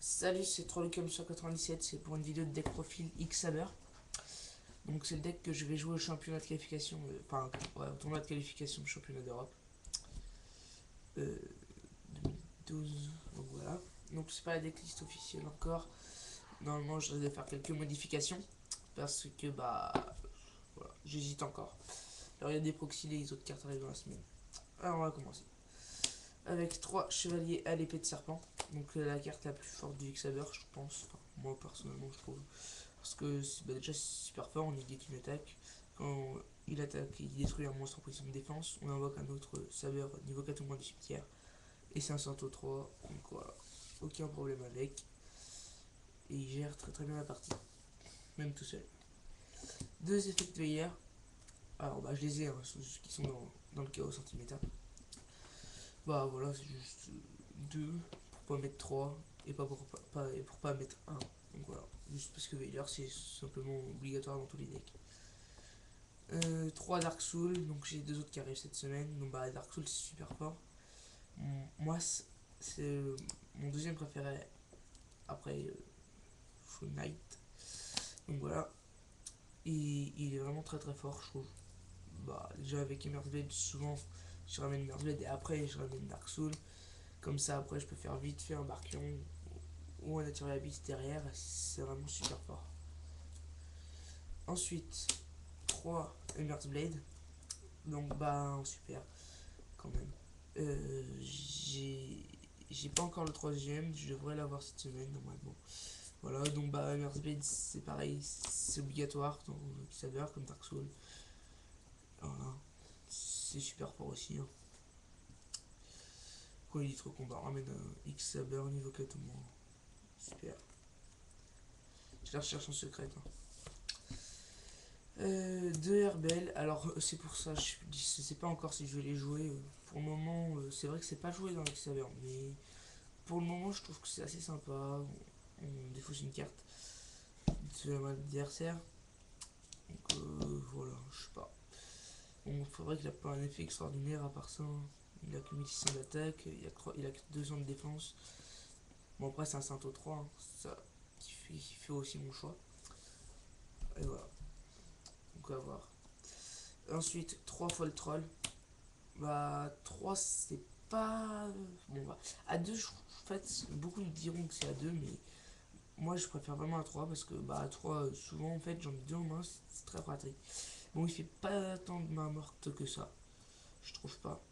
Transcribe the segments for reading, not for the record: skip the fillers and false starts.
Salut, c'est 3Lucam197, c'est pour une vidéo de deck profil X-Saber. Donc c'est le deck que je vais jouer au championnat de qualification, au tournoi de qualification du championnat d'Europe 2012. Donc voilà. Donc c'est pas la decklist officielle encore. Normalement je risque de faire quelques modifications parce que voilà, j'hésite encore. Alors il y a des proxys, les autres cartes arrivent dans la semaine. Alors on va commencer. Avec 3 chevaliers à l'épée de serpent. Donc la carte la plus forte du X-Saber je pense. Enfin, moi personnellement je trouve. Parce que déjà c'est super fort, on négate une attaque. Quand il attaque, il détruit un monstre en position de défense. On invoque un autre saber niveau 4 ou moins du cimetière. Et c'est un Santo 3. Donc voilà, aucun problème avec. Et il gère très très bien la partie, même tout seul. Deux effets de veilleur. Alors je les ai, hein, ceux qui sont dans le chaos centimètre. Bah voilà, c'est juste deux pour pas mettre 3 et pour pas mettre un. Donc voilà, juste parce que veilleur c'est simplement obligatoire dans tous les decks. 3 Dark Souls, donc j'ai deux autres qui arrivent cette semaine. Donc Dark Souls c'est super fort. Moi c'est mon deuxième préféré après Show Knight. Donc voilà. Et il est vraiment très très fort je trouve. Déjà avec Emerald Blade souvent je ramène Emerald Blade et après je ramène Dark Souls. Comme ça après je peux faire vite fait un Barkion ou un Natural Abyss derrière. C'est vraiment super fort. Ensuite 3 Emerald Blade. Donc super quand même. J'ai pas encore le troisième, je devrais l'avoir cette semaine normalement. Voilà, donc Earthblade c'est pareil, c'est obligatoire dans X-Saber comme Dark Souls. Voilà, c'est super fort aussi. Hein. Quand il est trop combat, on ramène un X-Saber niveau 4 au moins. Super. Je la recherche en secret. Hein. Deux Herbel, alors c'est pour ça, je sais pas encore si je vais les jouer. Pour le moment, c'est vrai que c'est pas joué dans X-Saber, mais pour le moment, je trouve que c'est assez sympa. On défausse une carte de l'adversaire. Donc voilà, je sais pas. Bon, c'est vrai qu'il a pas un effet extraordinaire à part ça. Il a que 1600 d'attaque, il a que 200 de défense. Bon, après, c'est un Santo 3, hein, ça qui fait aussi mon choix. Et voilà, donc à voir. Ensuite, 3 fois le troll. 3 c'est pas. Bon, à 2, en fait, beaucoup me diront que c'est à 2, mais moi je préfère vraiment à 3 parce que à 3, souvent en fait, j'en ai deux en main, c'est très pratique. Bon, il fait pas tant de main morte que ça, je trouve pas.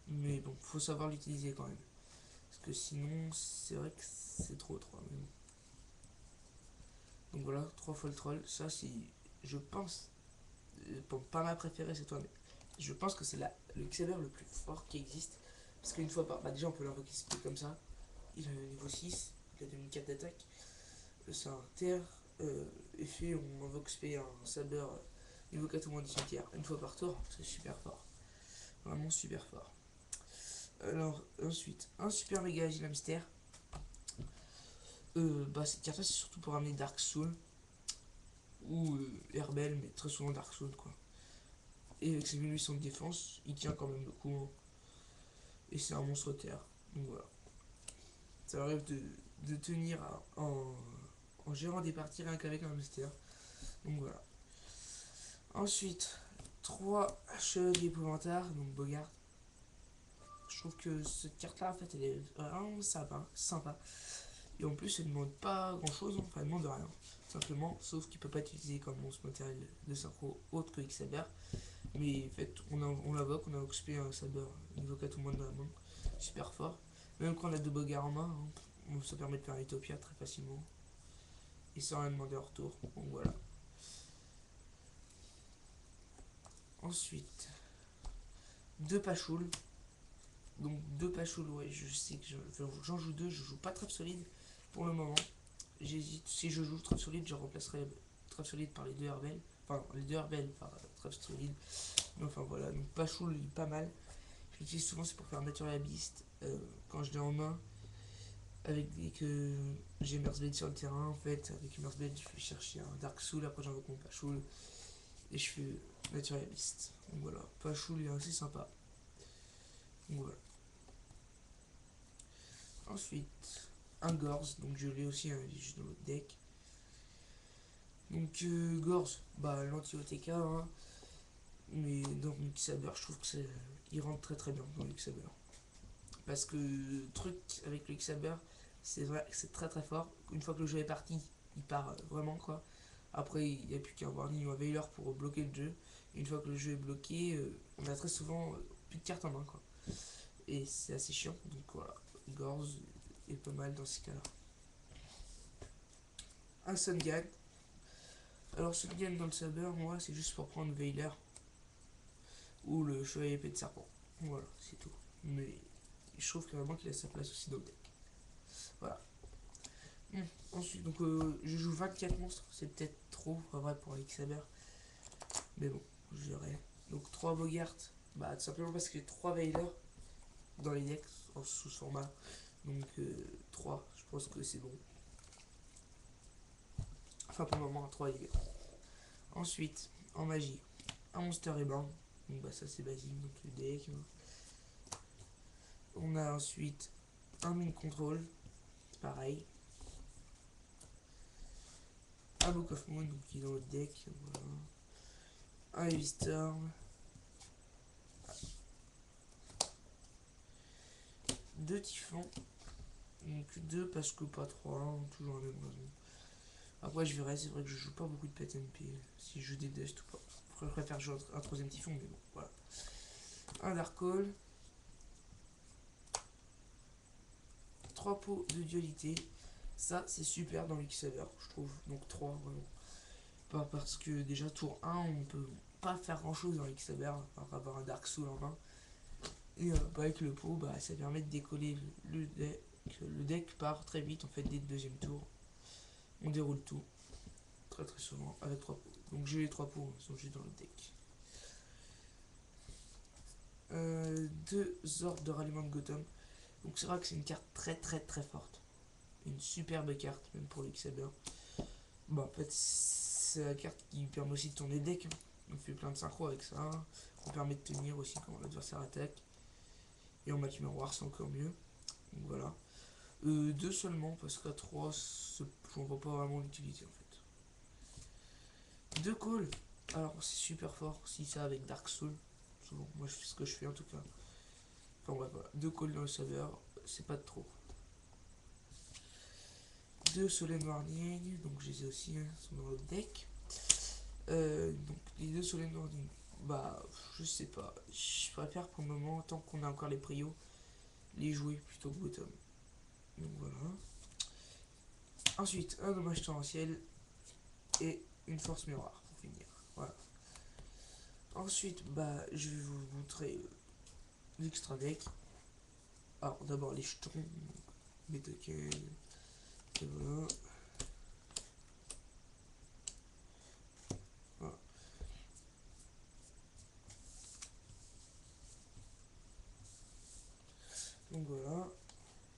Mais bon, faut savoir l'utiliser quand même. Parce que sinon, c'est vrai que c'est trop 3. Mais bon. Donc voilà, 3 fois le troll. Ça, c'est. Je pense. Pas ma préférée, c'est toi, mais je pense que c'est le Xavier le plus fort qui existe. Parce qu'une fois par. Déjà, on peut l'invoquer comme ça. Il a niveau 6, il a 2004 d'attaque. C'est un terre. Effet, on invoque spé un saber niveau 4 ou moins 10 tiers une fois par tour. C'est super fort. Vraiment super fort. Alors, ensuite, un super méga agile hamster. Cette carte là c'est surtout pour ramener Dark Soul ou Herbel, mais très souvent Dark Soul quoi. Et avec ses 1800 de défense, il tient quand même le coup. Hein. Et c'est un monstre terre. Donc voilà. Ça arrive de tenir en gérant des parties rien qu'avec un hamster. Donc voilà. Ensuite, 3 chevaliers épouvantards, donc Bogart. Je trouve que cette carte là en fait elle est vraiment sympa. Et en plus elle ne demande pas grand chose, enfin elle demande rien. Simplement, sauf qu'il peut pas être utilisé comme monstre matériel de synchro autre que X-Saber. Mais en fait, on l'invoque, on a occupé un saber niveau 4 ou moins dans la main. Super fort. Même quand on a deux bogards en main, hein, ça permet de faire Utopia très facilement. Et sans rien demander en retour. Donc voilà. Ensuite, deux Pachoul. Donc deux Pachoul, ouais, je sais que j'en joue deux, je joue pas très solide pour le moment. J'hésite. Si je joue très solide, je remplacerai très solide par les deux Herbel. Enfin, les deux Herbel par très solide. Mais enfin voilà, donc Pachoul, il est pas mal. Je l'utilise souvent, c'est pour faire Natural Beast quand je l'ai en main. Avec que j'ai Merzblade sur le terrain, en fait, avec Merzblade, je vais chercher un Dark Soul, après j'invoque mon Pachoul et je fais Natural Beast. Donc voilà, Pachoul est assez sympa. Donc voilà. Ensuite, un Gorz, donc je l'ai aussi juste dans l'autre deck. Donc Gorz, bah l'anti-OTK, hein, mais dans le Saber, je trouve que il rentre très très bien dans le Saber. Parce que le truc avec le Saber, c'est vrai que c'est très très fort. Une fois que le jeu est parti, il part vraiment quoi. Après, il n'y a plus qu'un warning ou un Veiler pour bloquer le jeu. Et une fois que le jeu est bloqué, on a très souvent plus de cartes en main quoi. Et c'est assez chiant, donc voilà. Gorz est pas mal dans ces cas-là. Un Sungan. Alors Sungan dans le Saber, moi, c'est juste pour prendre Veiler ou le chevalier épée de serpent. Voilà, c'est tout. Mais je trouve carrément qu'il a sa place aussi dans le deck. Voilà. Ensuite, donc je joue 24 monstres, c'est peut-être trop, pas vrai pour les Saber. Mais bon, je dirais. Donc 3 Bogart, bah tout simplement parce que 3 Veiler dans les decks sous ce format. Donc 3, je pense que c'est bon. Enfin pour le moment, 3 il est bien. Ensuite, en magie, un Monster Reborn. Donc bah ça c'est basique dans tous les decks. On a ensuite un Mind Control, pareil. Un Book of Moon, donc qui est dans le deck. Voilà. Un Heavy Storm. 2 Typhons. Donc 2 parce que pas 3, hein, toujours la même raison. Après je verrai, c'est vrai que je joue pas beaucoup de PTNP, si je joue des Dust ou pas. Après, je préfère jouer un troisième Typhon, mais bon, voilà. Un Dark Hole. 3 pots de dualité. Ça c'est super dans l'X-Saver, je trouve. Donc 3 vraiment. Pas parce que déjà tour 1 on peut pas faire grand chose dans l'X-Saver, à part avoir un Dark Soul en main. Et avec le pot, bah, ça permet de décoller le deck. Le deck part très vite en fait dès le deuxième tour. On déroule tout très très souvent avec 3 pots. Donc j'ai les 3 pots, ils sont juste dans le deck. 2 ordres de ralliement de Gotham. Donc c'est vrai que c'est une carte très très très forte. Une superbe carte, même pour l'X-Saber. Bon, en fait, c'est la carte qui permet aussi de tourner le deck. On fait plein de synchro avec ça. On permet de tenir aussi quand l'adversaire attaque. Et en match miroir, c'est encore mieux. Donc voilà. 2 seulement, parce qu'à 3, j'en vois pas vraiment l'utilité en fait. 2 calls. Alors, c'est super fort si ça avec Dark Soul. Souvent, moi, je fais ce que je fais en tout cas. Enfin, bref, voilà. 2 calls dans le serveur, c'est pas de trop. 2 Solen Warning, donc je les ai aussi, hein, sont dans le deck. Donc, les 2 Solen Warning, bah, je sais pas. Je préfère pour le moment, tant qu'on a encore les prios, les jouer plutôt que bottom. Donc voilà. Ensuite, un dommage torrentiel et une force miroir pour finir. Voilà. Ensuite, bah, je vais vous montrer l'extra deck. Alors, d'abord les jetons, les tokens, et voilà. Voilà. Donc voilà.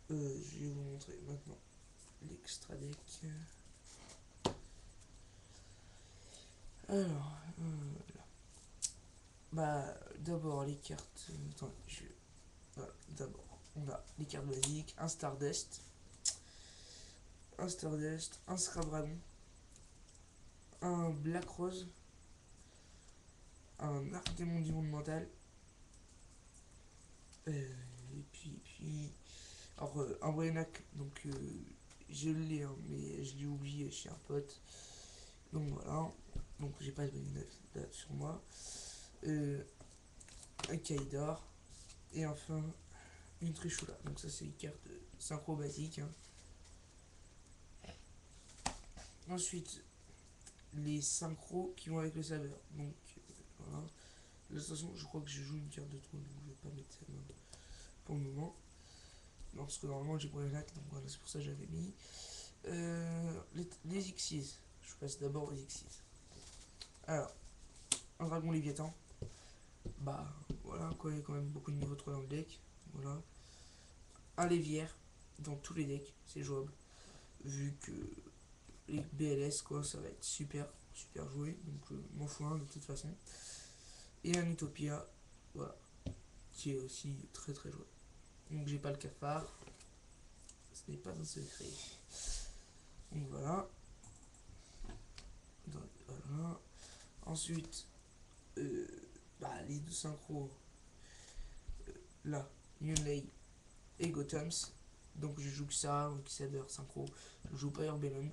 Je vais vous montrer maintenant l'extra deck. Alors, bah, d'abord les cartes. Attendez, voilà, d'abord, on a les cartes basiques, un Stardust, un Scrabragon, un Black Rose, un Arc Démon du Monde Mental, et puis alors un Waynak, donc je l'ai, hein, mais je l'ai oublié chez un pote. Donc voilà, donc j'ai pas de Waynak sur moi. Un Kaidar, et enfin une Trishula. Donc ça c'est une carte synchro basique. Hein. Ensuite, les synchros qui vont avec le saveur. Donc voilà. De toute façon, je crois que je joue une carte de trop, donc je vais pas mettre ça pour le moment. Non, parce que normalement j'ai pris un lac, donc voilà, c'est pour ça que j'avais mis. Les X6. Je passe d'abord aux X6. Alors, un dragon Léviathan. Bah, voilà, quoi, il y a quand même beaucoup de niveau 3 dans le deck. Voilà. Un Lévière dans tous les decks, c'est jouable. Vu que les BLS, quoi, ça va être super, super joué. Donc, m'en fous un de toute façon. Et un Utopia, voilà, qui est aussi très très joué. Donc, j'ai pas le cafard. ce n'est pas un secret. Donc voilà. Donc, voilà. Ensuite, les deux synchros, là, Yunlei et Gothams. Donc je joue que ça, Saber synchro. Je joue pas Urbellum.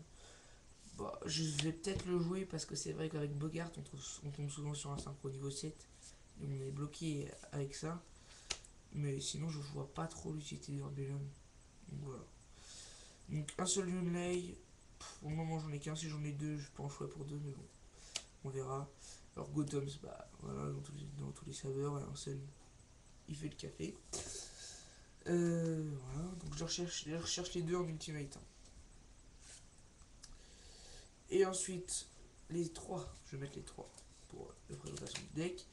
Je vais peut-être le jouer parce que c'est vrai qu'avec Bogart, on tombe souvent sur un synchro niveau 7. Et on est bloqué avec ça. Mais sinon, je vois pas trop l'utilité d'Urbellum. Donc voilà. Donc un seul Yunlei. Pour le moment, j'en ai qu'un. Si j'en ai deux, je peux en choisir pour deux, mais bon, on verra. Alors Gothams, voilà, dans tous les saveurs, un seul, il fait le café. Voilà, donc je recherche les deux en ultimate. Et ensuite, les trois, je vais mettre les trois pour la présentation du deck.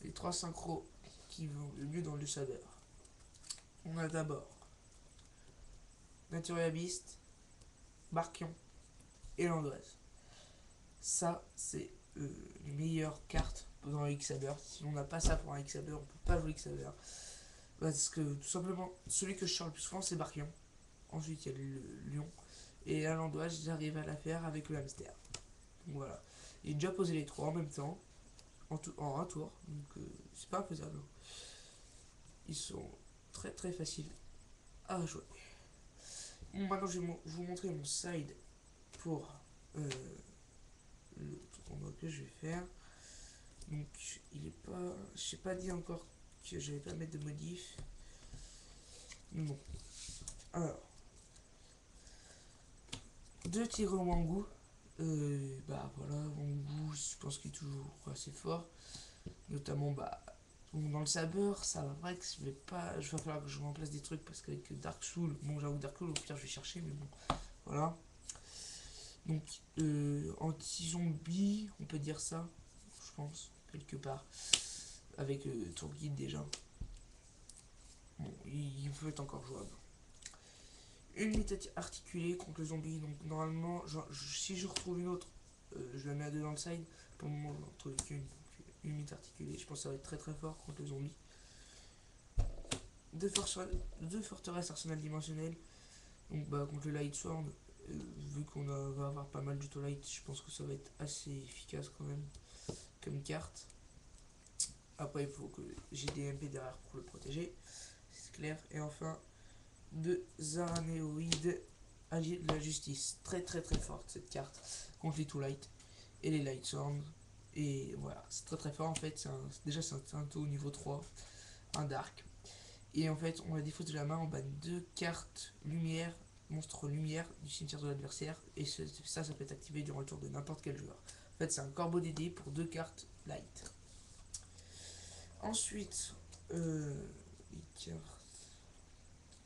Les trois synchros qui vont le mieux dans le saber. On a d'abord Naturia Beast, Barkion et Landoise. Ça, c'est les meilleures cartes dans le X-Saber. Si on n'a pas ça pour un X-Saber, on peut pas jouer X-Saber. Parce que tout simplement, celui que je sors le plus souvent, c'est Barkion. Ensuite, il y a le lion. Et la Landoise, j'arrive à la faire avec le hamster. Donc voilà. J'ai déjà posé les trois en même temps, en un tour. Donc c'est pas faisable. Ils sont très très faciles à jouer. Bon, maintenant, je vais vous montrer mon side pour le tournoi que je vais faire. Donc, il est pas. Je n'ai pas dit encore que j'allais pas mettre de modif. Mais bon. Alors. Deux tigres Wangu. Voilà, Wangu, je pense qu'il est toujours assez fort. Notamment, dans le saber, ça va vrai que je va falloir que je remplace des trucs parce qu'avec Dark Soul, bon, j'avoue Dark Soul, au pire, je vais chercher, mais bon, voilà. Donc, anti-zombie, on peut dire ça, je pense, quelque part, avec Tour Guide déjà. Bon, il peut être encore jouable. Une unité articulée contre le zombie, donc normalement, si je retrouve une autre, je la mets à deux dans le side. Pour le moment, j'en retrouve qu'une. Une unité articulée, je pense que ça va être très très fort contre le zombie. Deux forteresses arsenal dimensionnel. Donc contre le Light Sword, vu qu'on va avoir pas mal d'Utolite, je pense que ça va être assez efficace quand même comme carte. Après il faut que j'ai des MP derrière pour le protéger, c'est clair. Et enfin, deux Zaranéoïdes alliés de la justice. Très très très forte cette carte contre les Light et les Light Sword. Et voilà, c'est très très fort en fait. Déjà c'est un taux niveau 3, un Dark. Et en fait, on a défaut de la main, on banne deux cartes lumière, monstre lumière du cimetière de l'adversaire. Et ça peut être activé durant le tour de n'importe quel joueur. En fait, c'est un corbeau DD pour deux cartes light. Ensuite, les cartes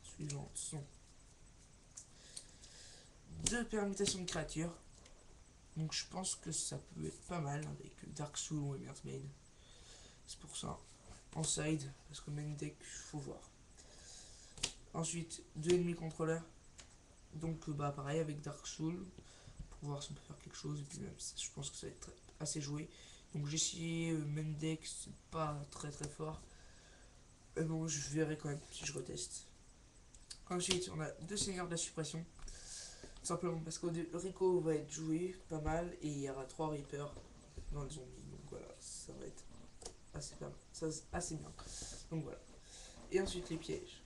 suivantes sont deux permutations de créatures. Donc je pense que ça peut être pas mal avec Dark Soul ou Emerald Maid. C'est pour ça. En side, parce que main deck, faut voir. Ensuite, deux ennemis contrôleurs. Donc pareil avec Dark Soul. Pour voir si on peut faire quelque chose. Et puis même, je pense que ça va être assez joué. Donc j'ai essayé main deck, c'est pas très très fort. Mais bon, je verrai quand même si je reteste. Ensuite, on a deux seigneurs de la suppression. Simplement parce que Rico va être joué pas mal. Et il y aura trois Reapers dans le zombie. Donc voilà, ça va être assez bien. Donc voilà. Et ensuite les pièges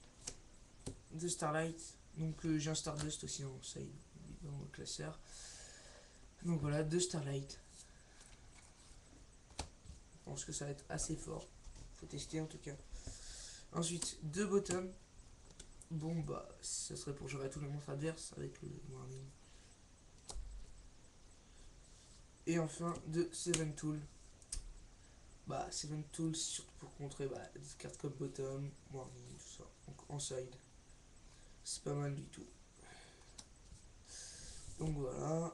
de Starlight. Donc j'ai un Stardust aussi en side dans le classeur. Donc voilà, deux Starlight. Je pense que ça va être assez fort. Faut tester en tout cas. Ensuite, deux Bottom. Bon ça serait pour gérer tous les monstres adverses avec le warning. Et enfin, deux Seven Tool. Seven Tool, surtout pour contrer des cartes comme Bottom, warning, tout ça. Donc en side. C'est pas mal du tout. Donc voilà.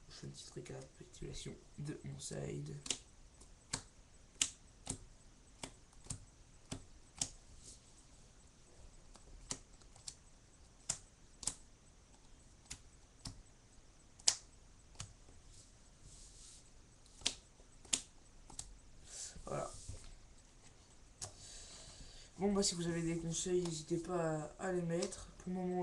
Je fais une petite récapitulation de mon side. Voilà. Bon si vous avez des conseils, n'hésitez pas à les mettre. Pour le moment,